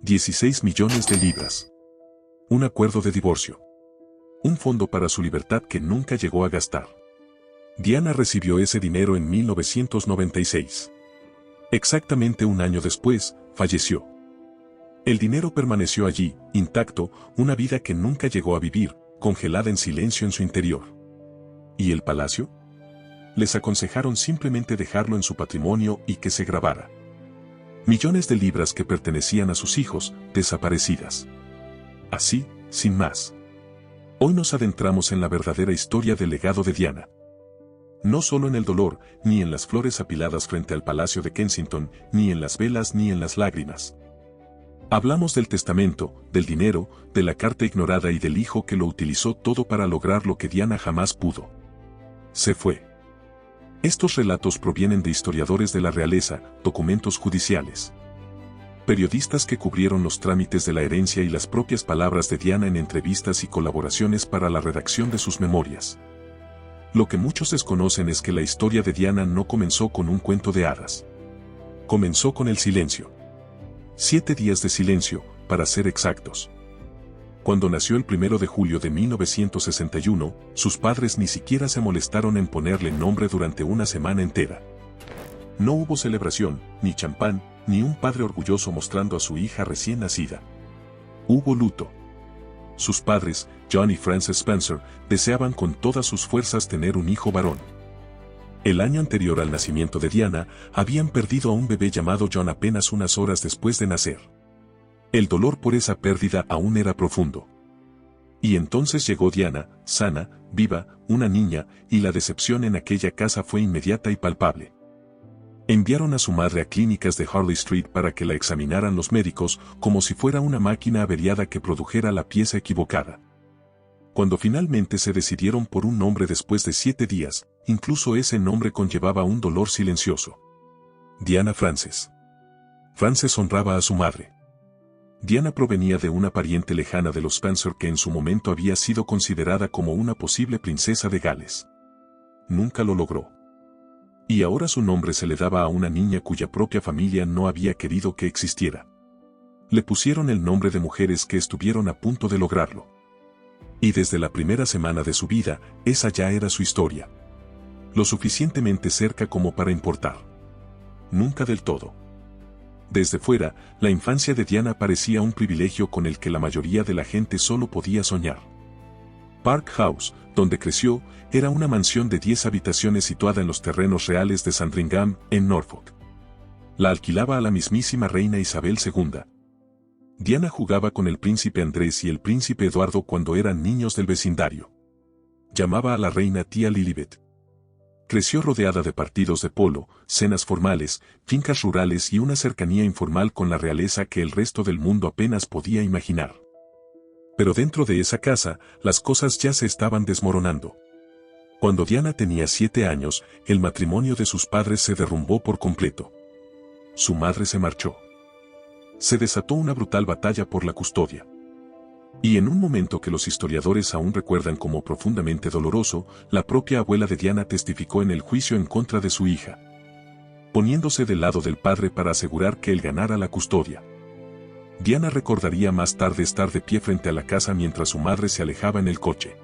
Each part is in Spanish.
16 millones de libras. Un acuerdo de divorcio. Un fondo para su libertad que nunca llegó a gastar. Diana recibió ese dinero en 1996. Exactamente un año después, falleció. El dinero permaneció allí, intacto, una vida que nunca llegó a vivir, congelada en silencio en su interior. ¿Y el palacio? Les aconsejaron simplemente dejarlo en su patrimonio y que se grabara. Millones de libras que pertenecían a sus hijos, desaparecidas. Así, sin más. Hoy nos adentramos en la verdadera historia del legado de Diana. No solo en el dolor, ni en las flores apiladas frente al Palacio de Kensington, ni en las velas ni en las lágrimas. Hablamos del testamento, del dinero, de la carta ignorada y del hijo que lo utilizó todo para lograr lo que Diana jamás pudo. Se fue. Estos relatos provienen de historiadores de la realeza, documentos judiciales, periodistas que cubrieron los trámites de la herencia y las propias palabras de Diana en entrevistas y colaboraciones para la redacción de sus memorias. Lo que muchos desconocen es que la historia de Diana no comenzó con un cuento de hadas. Comenzó con el silencio. 7 días de silencio, para ser exactos. Cuando nació el 1 de julio de 1961, sus padres ni siquiera se molestaron en ponerle nombre durante una semana entera. No hubo celebración, ni champán, ni un padre orgulloso mostrando a su hija recién nacida. Hubo luto. Sus padres, John y Frances Spencer, deseaban con todas sus fuerzas tener un hijo varón. El año anterior al nacimiento de Diana, habían perdido a un bebé llamado John apenas unas horas después de nacer. El dolor por esa pérdida aún era profundo. Y entonces llegó Diana, sana, viva, una niña, y la decepción en aquella casa fue inmediata y palpable. Enviaron a su madre a clínicas de Harley Street para que la examinaran los médicos como si fuera una máquina averiada que produjera la pieza equivocada. Cuando finalmente se decidieron por un nombre después de 7 días, incluso ese nombre conllevaba un dolor silencioso. Diana Frances. Frances honraba a su madre. Diana provenía de una pariente lejana de los Spencer que en su momento había sido considerada como una posible princesa de Gales. Nunca lo logró. Y ahora su nombre se le daba a una niña cuya propia familia no había querido que existiera. Le pusieron el nombre de mujeres que estuvieron a punto de lograrlo. Y desde la primera semana de su vida, esa ya era su historia. Lo suficientemente cerca como para importar. Nunca del todo. Desde fuera, la infancia de Diana parecía un privilegio con el que la mayoría de la gente solo podía soñar. Park House, donde creció, era una mansión de 10 habitaciones situada en los terrenos reales de Sandringham, en Norfolk. La alquilaba a la mismísima reina Isabel II. Diana jugaba con el príncipe Andrés y el príncipe Eduardo cuando eran niños del vecindario. Llamaba a la reina tía Lilibet. Creció rodeada de partidos de polo, cenas formales, fincas rurales y una cercanía informal con la realeza que el resto del mundo apenas podía imaginar. Pero dentro de esa casa, las cosas ya se estaban desmoronando. Cuando Diana tenía 7 años, el matrimonio de sus padres se derrumbó por completo. Su madre se marchó. Se desató una brutal batalla por la custodia. Y en un momento que los historiadores aún recuerdan como profundamente doloroso, la propia abuela de Diana testificó en el juicio en contra de su hija, poniéndose del lado del padre para asegurar que él ganara la custodia. Diana recordaría más tarde estar de pie frente a la casa mientras su madre se alejaba en el coche.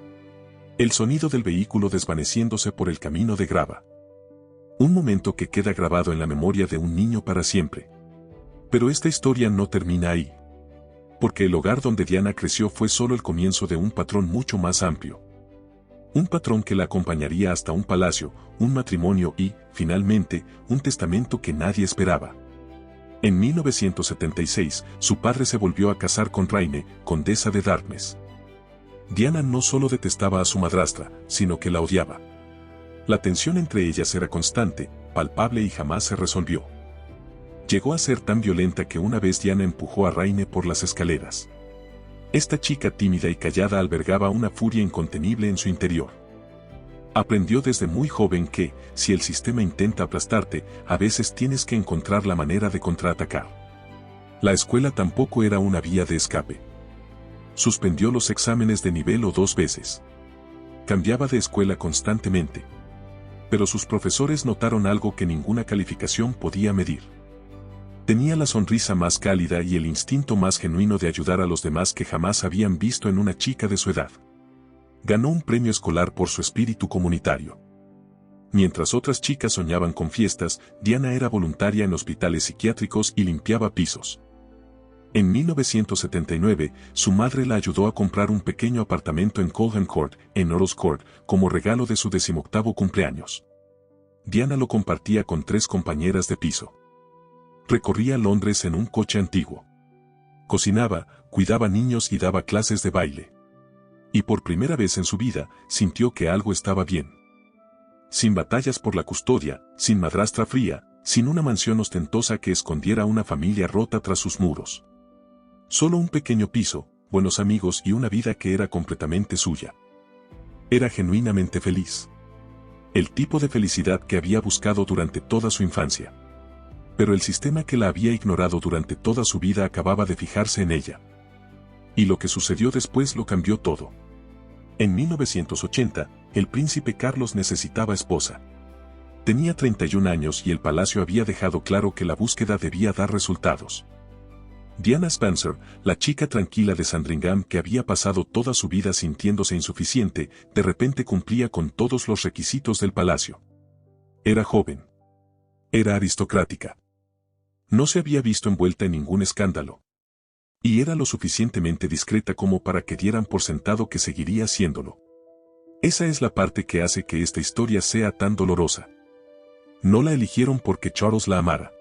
El sonido del vehículo desvaneciéndose por el camino de grava. Un momento que queda grabado en la memoria de un niño para siempre. Pero esta historia no termina ahí. Porque el hogar donde Diana creció fue solo el comienzo de un patrón mucho más amplio. Un patrón que la acompañaría hasta un palacio, un matrimonio y, finalmente, un testamento que nadie esperaba. En 1976, su padre se volvió a casar con Raine, condesa de Darkness. Diana no solo detestaba a su madrastra, sino que la odiaba. La tensión entre ellas era constante, palpable y jamás se resolvió. Llegó a ser tan violenta que una vez Diana empujó a Raine por las escaleras. Esta chica tímida y callada albergaba una furia incontenible en su interior. Aprendió desde muy joven que, si el sistema intenta aplastarte, a veces tienes que encontrar la manera de contraatacar. La escuela tampoco era una vía de escape. Suspendió los exámenes de nivel 2 veces. Cambiaba de escuela constantemente. Pero sus profesores notaron algo que ninguna calificación podía medir. Tenía la sonrisa más cálida y el instinto más genuino de ayudar a los demás que jamás habían visto en una chica de su edad. Ganó un premio escolar por su espíritu comunitario. Mientras otras chicas soñaban con fiestas, Diana era voluntaria en hospitales psiquiátricos y limpiaba pisos. En 1979, su madre la ayudó a comprar un pequeño apartamento en Colham Court, en Earls Court, como regalo de su 18º cumpleaños. Diana lo compartía con 3 compañeras de piso. Recorría Londres en un coche antiguo. Cocinaba, cuidaba niños y daba clases de baile. Y por primera vez en su vida, sintió que algo estaba bien. Sin batallas por la custodia, sin madrastra fría, sin una mansión ostentosa que escondiera una familia rota tras sus muros. Solo un pequeño piso, buenos amigos y una vida que era completamente suya. Era genuinamente feliz. El tipo de felicidad que había buscado durante toda su infancia. Pero el sistema que la había ignorado durante toda su vida acababa de fijarse en ella. Y lo que sucedió después lo cambió todo. En 1980, el príncipe Carlos necesitaba esposa. Tenía 31 años y el palacio había dejado claro que la búsqueda debía dar resultados. Diana Spencer, la chica tranquila de Sandringham que había pasado toda su vida sintiéndose insuficiente, de repente cumplía con todos los requisitos del palacio. Era joven. Era aristocrática. No se había visto envuelta en ningún escándalo. Y era lo suficientemente discreta como para que dieran por sentado que seguiría haciéndolo. Esa es la parte que hace que esta historia sea tan dolorosa. No la eligieron porque Charles la amara.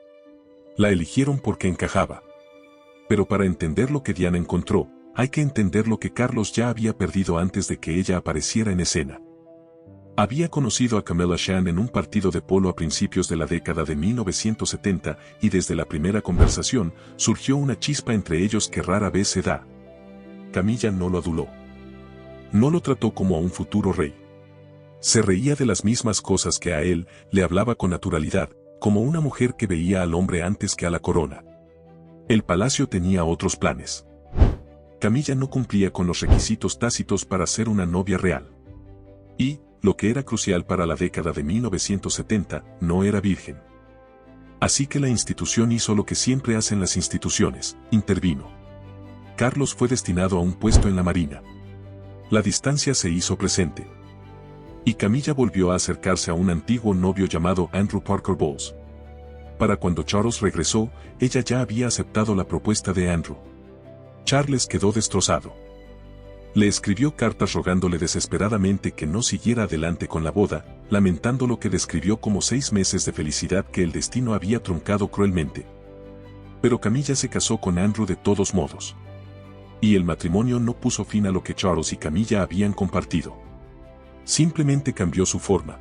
La eligieron porque encajaba. Pero para entender lo que Diana encontró, hay que entender lo que Carlos ya había perdido antes de que ella apareciera en escena. Había conocido a Camilla Shan en un partido de polo a principios de la década de 1970 y desde la primera conversación surgió una chispa entre ellos que rara vez se da. Camilla no lo aduló. No lo trató como a un futuro rey. Se reía de las mismas cosas que a él, le hablaba con naturalidad, como una mujer que veía al hombre antes que a la corona. El palacio tenía otros planes. Camilla no cumplía con los requisitos tácitos para ser una novia real. Y, lo que era crucial para la década de 1970, no era virgen. Así que la institución hizo lo que siempre hacen las instituciones, intervino. Carlos fue destinado a un puesto en la marina. La distancia se hizo presente. Y Camilla volvió a acercarse a un antiguo novio llamado Andrew Parker Bowles. Para cuando Charles regresó, ella ya había aceptado la propuesta de Andrew. Charles quedó destrozado. Le escribió cartas rogándole desesperadamente que no siguiera adelante con la boda, lamentando lo que describió como 6 meses de felicidad que el destino había truncado cruelmente. Pero Camilla se casó con Andrew de todos modos. Y el matrimonio no puso fin a lo que Charles y Camilla habían compartido. Simplemente cambió su forma.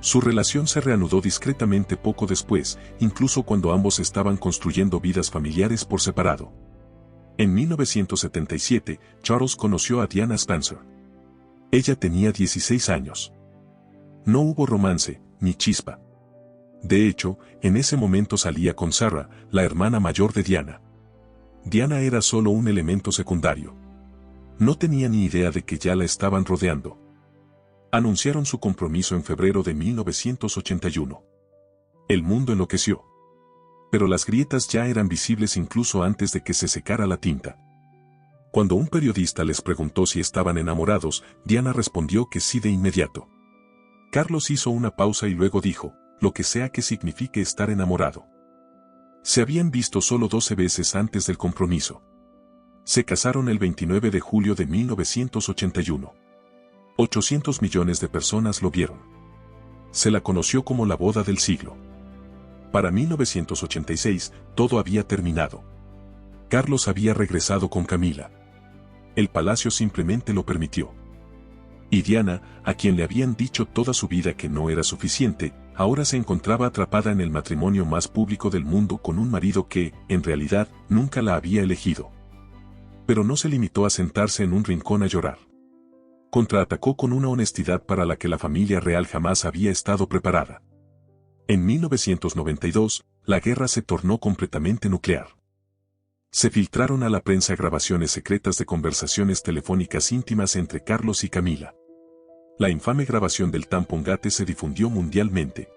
Su relación se reanudó discretamente poco después, incluso cuando ambos estaban construyendo vidas familiares por separado. En 1977, Charles conoció a Diana Spencer. Ella tenía 16 años. No hubo romance, ni chispa. De hecho, en ese momento salía con Sarah, la hermana mayor de Diana. Diana era solo un elemento secundario. No tenía ni idea de que ya la estaban rodeando. Anunciaron su compromiso en febrero de 1981. El mundo enloqueció. Pero las grietas ya eran visibles incluso antes de que se secara la tinta. Cuando un periodista les preguntó si estaban enamorados, Diana respondió que sí de inmediato. Carlos hizo una pausa y luego dijo, lo que sea que signifique estar enamorado. Se habían visto solo 12 veces antes del compromiso. Se casaron el 29 de julio de 1981. 800 millones de personas lo vieron. Se la conoció como la boda del siglo. Para 1986, todo había terminado. Carlos había regresado con Camila. El palacio simplemente lo permitió. Y Diana, a quien le habían dicho toda su vida que no era suficiente, ahora se encontraba atrapada en el matrimonio más público del mundo con un marido que, en realidad, nunca la había elegido. Pero no se limitó a sentarse en un rincón a llorar. Contraatacó con una honestidad para la que la familia real jamás había estado preparada. En 1992, la guerra se tornó completamente nuclear. Se filtraron a la prensa grabaciones secretas de conversaciones telefónicas íntimas entre Carlos y Camila. La infame grabación del tampón Gate se difundió mundialmente.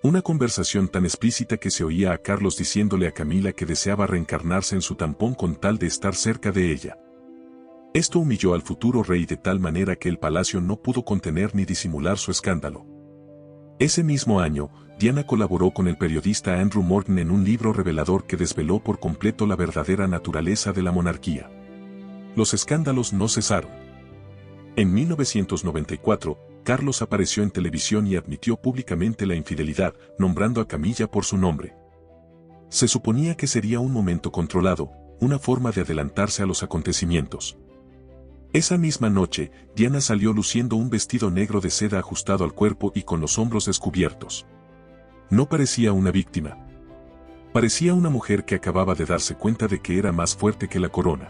Una conversación tan explícita que se oía a Carlos diciéndole a Camila que deseaba reencarnarse en su tampón con tal de estar cerca de ella. Esto humilló al futuro rey de tal manera que el palacio no pudo contener ni disimular su escándalo. Ese mismo año, Diana colaboró con el periodista Andrew Morton en un libro revelador que desveló por completo la verdadera naturaleza de la monarquía. Los escándalos no cesaron. En 1994, Carlos apareció en televisión y admitió públicamente la infidelidad, nombrando a Camilla por su nombre. Se suponía que sería un momento controlado, una forma de adelantarse a los acontecimientos. Esa misma noche, Diana salió luciendo un vestido negro de seda ajustado al cuerpo y con los hombros descubiertos. No parecía una víctima. Parecía una mujer que acababa de darse cuenta de que era más fuerte que la corona.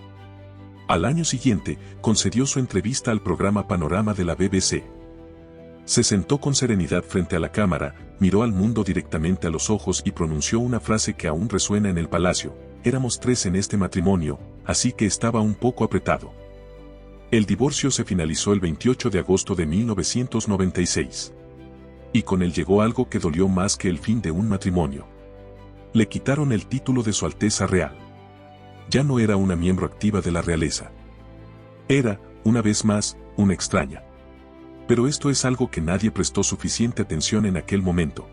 Al año siguiente, concedió su entrevista al programa Panorama de la BBC. Se sentó con serenidad frente a la cámara, miró al mundo directamente a los ojos y pronunció una frase que aún resuena en el palacio: éramos 3 en este matrimonio, así que estaba un poco apretado. El divorcio se finalizó el 28 de agosto de 1996. Y con él llegó algo que dolió más que el fin de un matrimonio. Le quitaron el título de Su Alteza Real. Ya no era una miembro activa de la realeza. Era, una vez más, una extraña. Pero esto es algo que nadie prestó suficiente atención en aquel momento.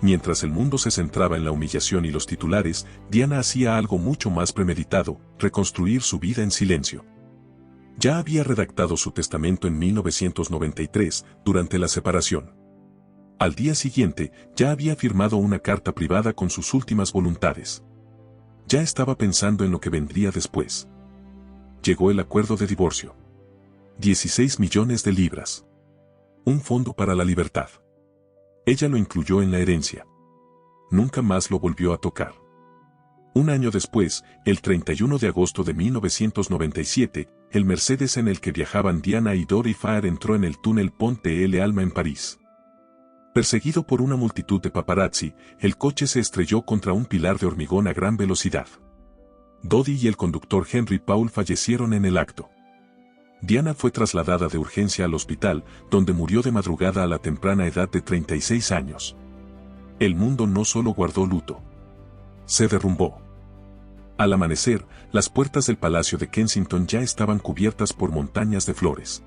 Mientras el mundo se centraba en la humillación y los titulares, Diana hacía algo mucho más premeditado: reconstruir su vida en silencio. Ya había redactado su testamento en 1993, durante la separación. Al día siguiente, ya había firmado una carta privada con sus últimas voluntades. Ya estaba pensando en lo que vendría después. Llegó el acuerdo de divorcio. 16 millones de libras. Un fondo para la libertad. Ella lo incluyó en la herencia. Nunca más lo volvió a tocar. Un año después, el 31 de agosto de 1997, el Mercedes en el que viajaban Diana y Dori Farr entró en el túnel Pont de l'Alma en París. Perseguido por una multitud de paparazzi, el coche se estrelló contra un pilar de hormigón a gran velocidad. Dodi y el conductor Henry Paul fallecieron en el acto. Diana fue trasladada de urgencia al hospital, donde murió de madrugada a la temprana edad de 36 años. El mundo no solo guardó luto. Se derrumbó. Al amanecer, las puertas del Palacio de Kensington ya estaban cubiertas por montañas de flores.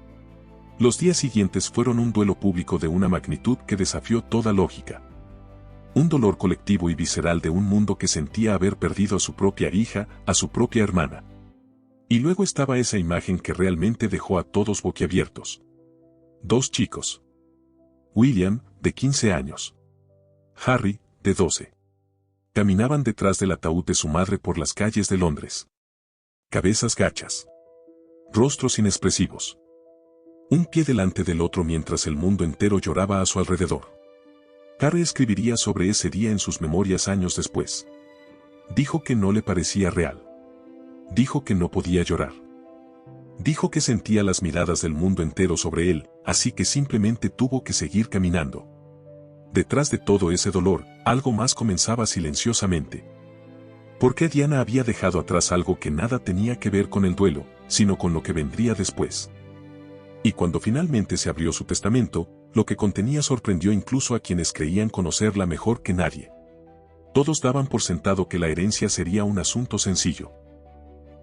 Los días siguientes fueron un duelo público de una magnitud que desafió toda lógica. Un dolor colectivo y visceral de un mundo que sentía haber perdido a su propia hija, a su propia hermana. Y luego estaba esa imagen que realmente dejó a todos boquiabiertos. 2 chicos. William, de 15 años. Harry, de 12. Caminaban detrás del ataúd de su madre por las calles de Londres. Cabezas gachas. Rostros inexpresivos. Un pie delante del otro mientras el mundo entero lloraba a su alrededor. Harry escribiría sobre ese día en sus memorias años después. Dijo que no le parecía real. Dijo que no podía llorar. Dijo que sentía las miradas del mundo entero sobre él, así que simplemente tuvo que seguir caminando. Detrás de todo ese dolor, algo más comenzaba silenciosamente. ¿Por qué Diana había dejado atrás algo que nada tenía que ver con el duelo, sino con lo que vendría después? Y cuando finalmente se abrió su testamento, lo que contenía sorprendió incluso a quienes creían conocerla mejor que nadie. Todos daban por sentado que la herencia sería un asunto sencillo.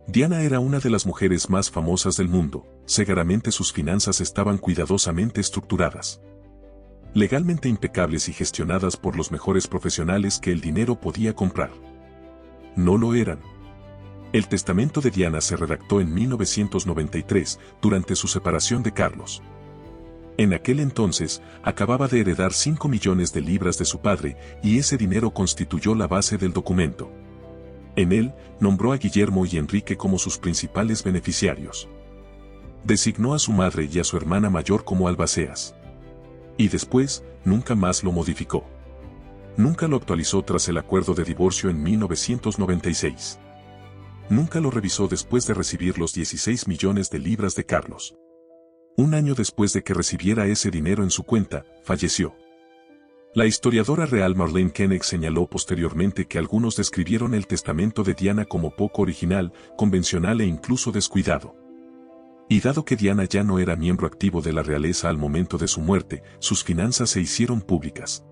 Diana era una de las mujeres más famosas del mundo, seguramente sus finanzas estaban cuidadosamente estructuradas. Legalmente impecables y gestionadas por los mejores profesionales que el dinero podía comprar. No lo eran. El testamento de Diana se redactó en 1993, durante su separación de Carlos. En aquel entonces, acababa de heredar 5 millones de libras de su padre, y ese dinero constituyó la base del documento. En él, nombró a Guillermo y Enrique como sus principales beneficiarios. Designó a su madre y a su hermana mayor como albaceas. Y después, nunca más lo modificó. Nunca lo actualizó tras el acuerdo de divorcio en 1996. Nunca lo revisó después de recibir los 16 millones de libras de Carlos. Un año después de que recibiera ese dinero en su cuenta, falleció. La historiadora real Marlene Koenig señaló posteriormente que algunos describieron el testamento de Diana como poco original, convencional e incluso descuidado. Y dado que Diana ya no era miembro activo de la realeza al momento de su muerte, sus finanzas se hicieron públicas.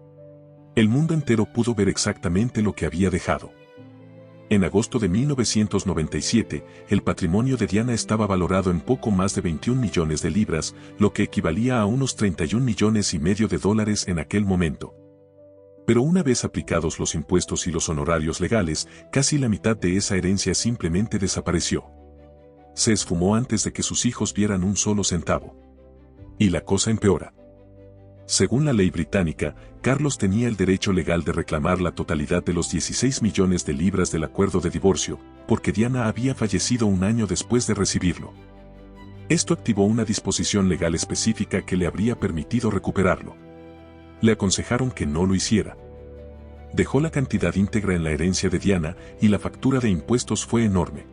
El mundo entero pudo ver exactamente lo que había dejado. En agosto de 1997, el patrimonio de Diana estaba valorado en poco más de 21 millones de libras, lo que equivalía a unos 31 millones y medio de dólares en aquel momento. Pero una vez aplicados los impuestos y los honorarios legales, casi la mitad de esa herencia simplemente desapareció. Se esfumó antes de que sus hijos vieran un solo centavo. Y la cosa empeora. Según la ley británica, Carlos tenía el derecho legal de reclamar la totalidad de los 16 millones de libras del acuerdo de divorcio, porque Diana había fallecido un año después de recibirlo. Esto activó una disposición legal específica que le habría permitido recuperarlo. Le aconsejaron que no lo hiciera. Dejó la cantidad íntegra en la herencia de Diana y la factura de impuestos fue enorme.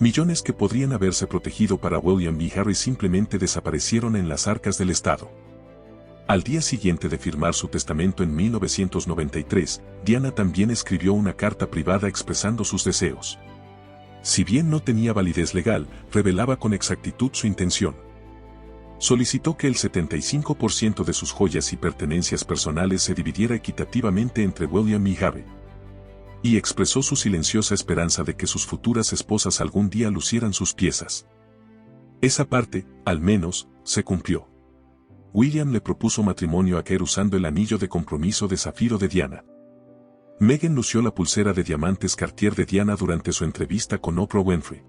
Millones que podrían haberse protegido para William y Harry simplemente desaparecieron en las arcas del Estado. Al día siguiente de firmar su testamento en 1993, Diana también escribió una carta privada expresando sus deseos. Si bien no tenía validez legal, revelaba con exactitud su intención. Solicitó que el 75% de sus joyas y pertenencias personales se dividiera equitativamente entre William y Harry. Y expresó su silenciosa esperanza de que sus futuras esposas algún día lucieran sus piezas. Esa parte, al menos, se cumplió. William le propuso matrimonio a Kerr usando el anillo de compromiso de zafiro de Diana. Meghan lució la pulsera de diamantes Cartier de Diana durante su entrevista con Oprah Winfrey.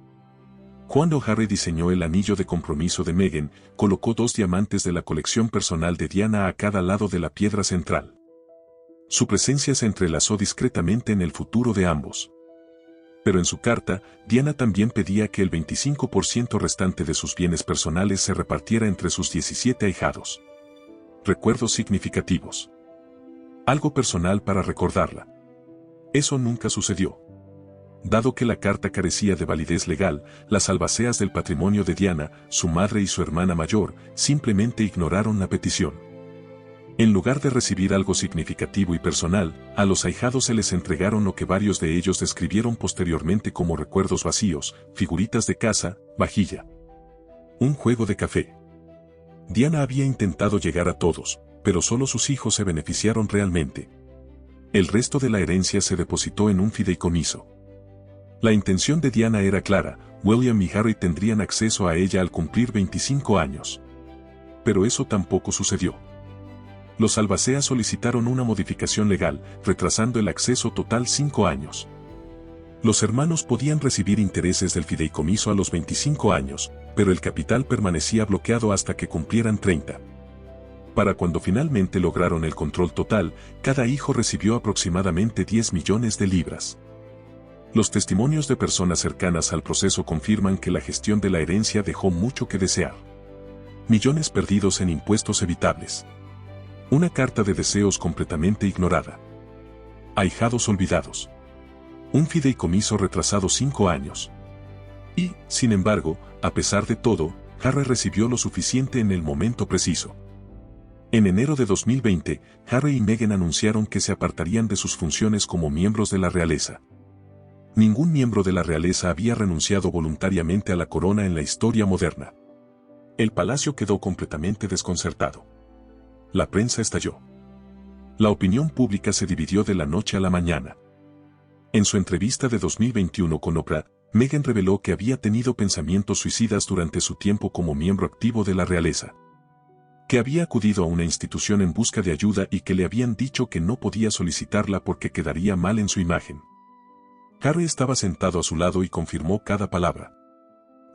Cuando Harry diseñó el anillo de compromiso de Meghan, colocó 2 diamantes de la colección personal de Diana a cada lado de la piedra central. Su presencia se entrelazó discretamente en el futuro de ambos. Pero en su carta, Diana también pedía que el 25% restante de sus bienes personales se repartiera entre sus 17 ahijados. Recuerdos significativos. Algo personal para recordarla. Eso nunca sucedió. Dado que la carta carecía de validez legal, las albaceas del patrimonio de Diana, su madre y su hermana mayor, simplemente ignoraron la petición. En lugar de recibir algo significativo y personal, a los ahijados se les entregaron lo que varios de ellos describieron posteriormente como recuerdos vacíos, figuritas de casa, vajilla. Un juego de café. Diana había intentado llegar a todos, pero solo sus hijos se beneficiaron realmente. El resto de la herencia se depositó en un fideicomiso. La intención de Diana era clara, William y Harry tendrían acceso a ella al cumplir 25 años. Pero eso tampoco sucedió. Los albaceas solicitaron una modificación legal, retrasando el acceso total 5 años. Los hermanos podían recibir intereses del fideicomiso a los 25 años, pero el capital permanecía bloqueado hasta que cumplieran 30. Para cuando finalmente lograron el control total, cada hijo recibió aproximadamente 10 millones de libras. Los testimonios de personas cercanas al proceso confirman que la gestión de la herencia dejó mucho que desear. Millones perdidos en impuestos evitables. Una carta de deseos completamente ignorada. Ahijados olvidados. Un fideicomiso retrasado 5 años. Y, sin embargo, a pesar de todo, Harry recibió lo suficiente en el momento preciso. En enero de 2020, Harry y Meghan anunciaron que se apartarían de sus funciones como miembros de la realeza. Ningún miembro de la realeza había renunciado voluntariamente a la corona en la historia moderna. El palacio quedó completamente desconcertado. La prensa estalló. La opinión pública se dividió de la noche a la mañana. En su entrevista de 2021 con Oprah, Meghan reveló que había tenido pensamientos suicidas durante su tiempo como miembro activo de la realeza. Que había acudido a una institución en busca de ayuda y que le habían dicho que no podía solicitarla porque quedaría mal en su imagen. Harry estaba sentado a su lado y confirmó cada palabra.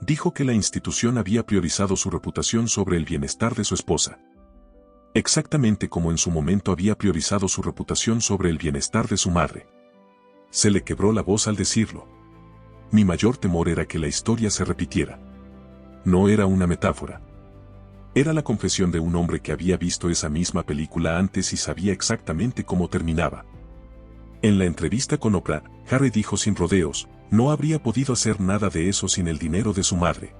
Dijo que la institución había priorizado su reputación sobre el bienestar de su esposa. Exactamente como en su momento había priorizado su reputación sobre el bienestar de su madre. Se le quebró la voz al decirlo. Mi mayor temor era que la historia se repitiera. No era una metáfora. Era la confesión de un hombre que había visto esa misma película antes y sabía exactamente cómo terminaba. En la entrevista con Oprah, Harry dijo sin rodeos, no habría podido hacer nada de eso sin el dinero de su madre.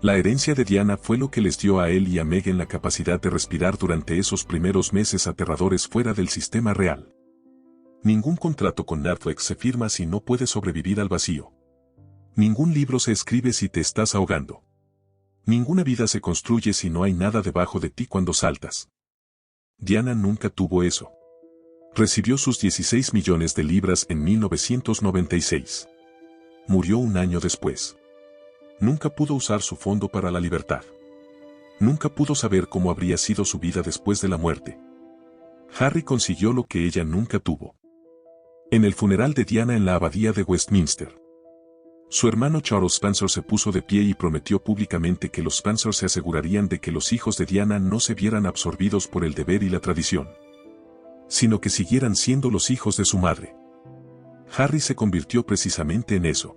La herencia de Diana fue lo que les dio a él y a Meghan la capacidad de respirar durante esos primeros meses aterradores fuera del sistema real. Ningún contrato con Netflix se firma si no puedes sobrevivir al vacío. Ningún libro se escribe si te estás ahogando. Ninguna vida se construye si no hay nada debajo de ti cuando saltas. Diana nunca tuvo eso. Recibió sus 16 millones de libras en 1996. Murió un año después. Nunca pudo usar su fondo para la libertad. Nunca pudo saber cómo habría sido su vida después de la muerte. Harry consiguió lo que ella nunca tuvo. En el funeral de Diana en la abadía de Westminster, su hermano Charles Spencer se puso de pie y prometió públicamente que los Spencer se asegurarían de que los hijos de Diana no se vieran absorbidos por el deber y la tradición, sino que siguieran siendo los hijos de su madre. Harry se convirtió precisamente en eso,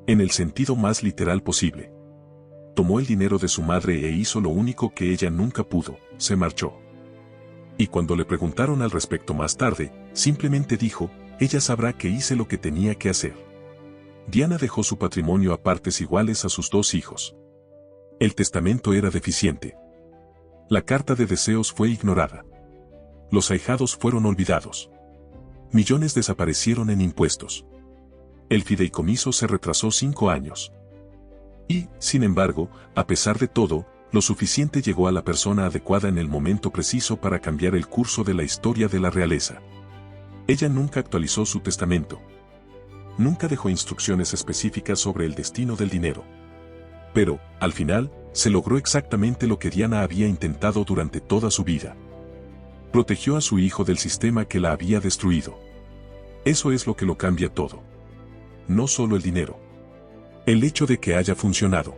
en el sentido más literal posible. Tomó el dinero de su madre e hizo lo único que ella nunca pudo, se marchó. Y cuando le preguntaron al respecto más tarde, simplemente dijo, ella sabrá que hice lo que tenía que hacer. Diana dejó su patrimonio a partes iguales a sus 2 hijos. El testamento era deficiente. La carta de deseos fue ignorada. Los ahijados fueron olvidados. Millones desaparecieron en impuestos. El fideicomiso se retrasó 5 años. Y, sin embargo, a pesar de todo, lo suficiente llegó a la persona adecuada en el momento preciso para cambiar el curso de la historia de la realeza. Ella nunca actualizó su testamento. Nunca dejó instrucciones específicas sobre el destino del dinero. Pero, al final, se logró exactamente lo que Diana había intentado durante toda su vida. Protegió a su hijo del sistema que la había destruido. Eso es lo que lo cambia todo. No solo el dinero. El hecho de que haya funcionado.